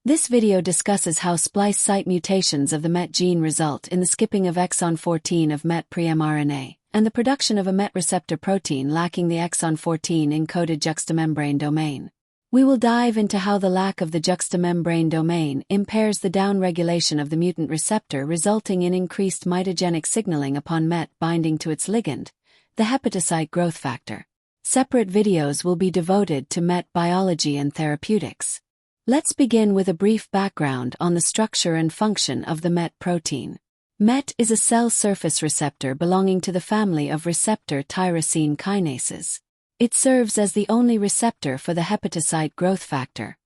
This video discusses how splice site mutations of the MET gene result in the skipping of exon 14 of MET pre-mRNA, and the production of a MET receptor protein lacking the exon 14 encoded juxtamembrane domain. We will dive into how the lack of the juxtamembrane domain impairs the downregulation of the mutant receptor, resulting in increased mitogenic signaling upon MET binding to its ligand, the hepatocyte growth factor. Separate videos will be devoted to MET biology and therapeutics. Let's begin with a brief background on the structure and function of the MET protein. MET is a cell surface receptor belonging to the family of receptor tyrosine kinases. It serves as the only receptor for the hepatocyte growth factor,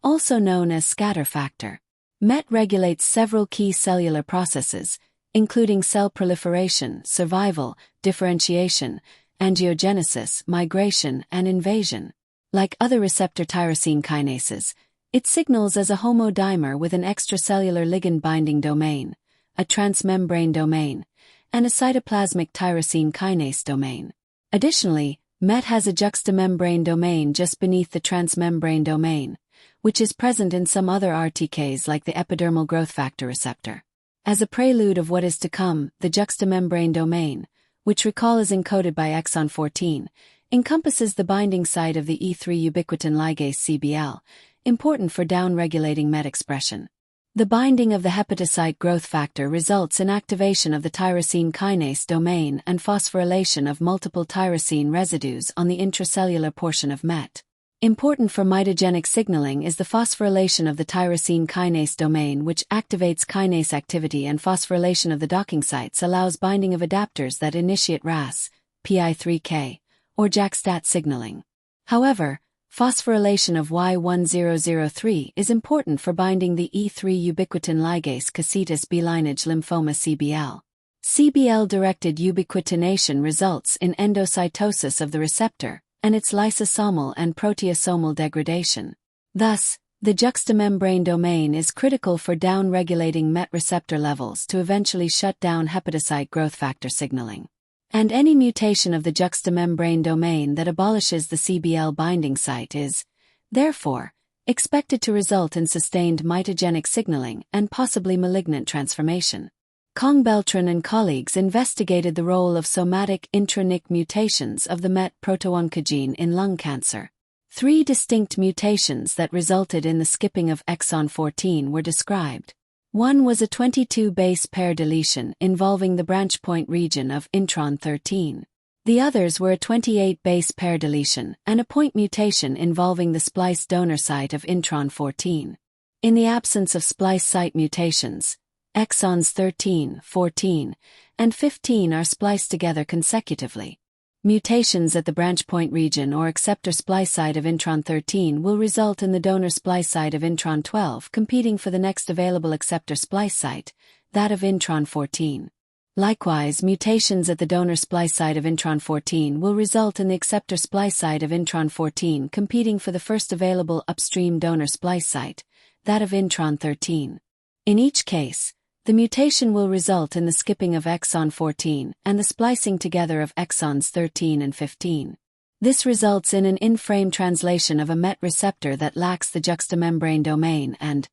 also known as scatter factor. MET regulates several key cellular processes, including cell proliferation, survival, differentiation, angiogenesis, migration, and invasion. Like other receptor tyrosine kinases, it signals as a homodimer with an extracellular ligand-binding domain, a transmembrane domain, and a cytoplasmic tyrosine kinase domain. Additionally, MET has a juxtamembrane domain just beneath the transmembrane domain, which is present in some other RTKs like the epidermal growth factor receptor. As a prelude of what is to come, the juxtamembrane domain, which recall is encoded by exon 14, encompasses the binding site of the E3 ubiquitin ligase CBL, important for downregulating MET expression. The binding of the hepatocyte growth factor results in activation of the tyrosine kinase domain and phosphorylation of multiple tyrosine residues on the intracellular portion of MET. Important for mitogenic signaling is the phosphorylation of the tyrosine kinase domain, which activates kinase activity, and phosphorylation of the docking sites allows binding of adapters that initiate RAS, PI3K, or JAK-STAT signaling. However, phosphorylation of Y1003 is important for binding the E3 ubiquitin ligase casetus B lineage lymphoma CBL. CBL-directed ubiquitination results in endocytosis of the receptor and its lysosomal and proteasomal degradation. Thus, the juxtamembrane domain is critical for downregulating MET receptor levels to eventually shut down hepatocyte growth factor signaling. And any mutation of the juxtamembrane domain that abolishes the CBL binding site is, therefore, expected to result in sustained mitogenic signaling and possibly malignant transformation. Kong-Beltran and colleagues investigated the role of somatic intronic mutations of the MET proto-oncogene in lung cancer. 3 distinct mutations that resulted in the skipping of exon 14 were described. One was a 22 base pair deletion involving the branch point region of intron 13. The others were a 28 base pair deletion and a point mutation involving the splice donor site of intron 14. In the absence of splice site mutations, exons 13, 14, and 15 are spliced together consecutively. Mutations at the branch point region or acceptor splice site of intron 13 will result in the donor splice site of intron 12 competing for the next available acceptor splice site, that of intron 14. Likewise, mutations at the donor splice site of intron 14 will result in the acceptor splice site of intron 14 competing for the first available upstream donor splice site, that of intron 13. In each case, the mutation will result in the skipping of exon 14 and the splicing together of exons 13 and 15. This results in an in-frame translation of a MET receptor that lacks the juxtamembrane domain and,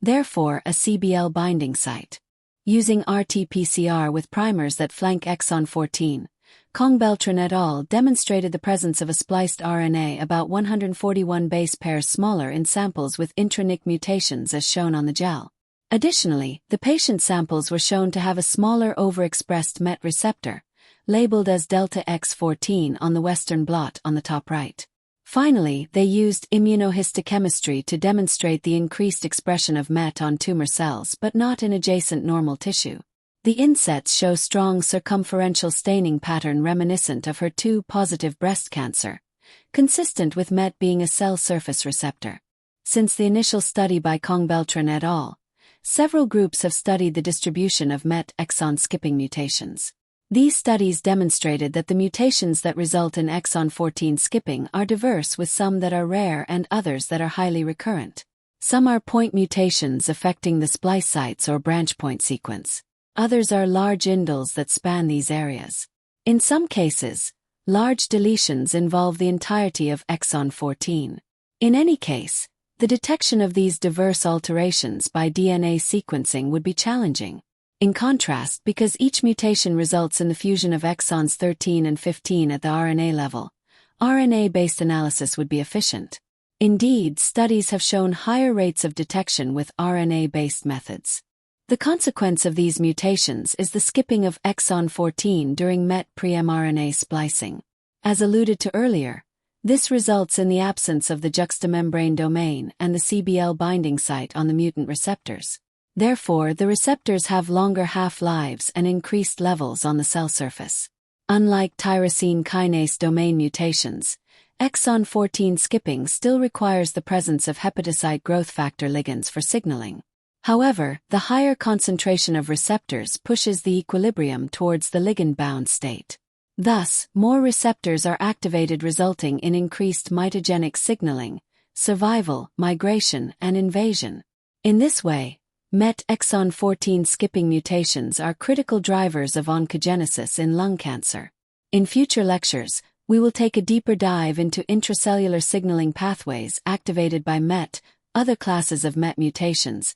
therefore, a CBL binding site. Using RT-PCR with primers that flank exon 14, Kong-Beltran et al. Demonstrated the presence of a spliced RNA about 141 base pairs smaller in samples with intronic mutations as shown on the gel. Additionally, the patient samples were shown to have a smaller overexpressed MET receptor, labeled as delta X14 on the Western blot on the top right. Finally, they used immunohistochemistry to demonstrate the increased expression of MET on tumor cells but not in adjacent normal tissue. The insets show strong circumferential staining pattern reminiscent of HER2-positive breast cancer, consistent with MET being a cell surface receptor. Since the initial study by Kong-Beltran et al., several groups have studied the distribution of MET exon skipping mutations. These studies demonstrated that the mutations that result in exon 14 skipping are diverse, with some that are rare and others that are highly recurrent. Some are point mutations affecting the splice sites or branch point sequence. Others are large indels that span these areas. In some cases, large deletions involve the entirety of exon 14. In any case, The detection of these diverse alterations by DNA sequencing would be challenging. In contrast, because each mutation results in the fusion of exons 13 and 15 at the RNA level, RNA-based analysis would be efficient. Indeed, studies have shown higher rates of detection with RNA-based methods. The consequence of these mutations is the skipping of exon 14 during MET pre-mRNA splicing. As alluded to earlier, this results in the absence of the juxtamembrane domain and the CBL binding site on the mutant receptors. Therefore, the receptors have longer half-lives and increased levels on the cell surface. Unlike tyrosine kinase domain mutations, exon 14 skipping still requires the presence of hepatocyte growth factor ligands for signaling. However, the higher concentration of receptors pushes the equilibrium towards the ligand-bound state. Thus, more receptors are activated, resulting in increased mitogenic signaling, survival, migration, and invasion. In this way, MET exon 14 skipping mutations are critical drivers of oncogenesis in lung cancer. In future lectures, we will take a deeper dive into intracellular signaling pathways activated by MET, other classes of MET mutations,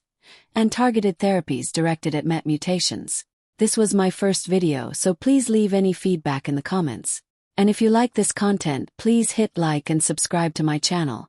and targeted therapies directed at MET mutations. This was my first video, so please leave any feedback in the comments. And if you like this content, please hit like and subscribe to my channel.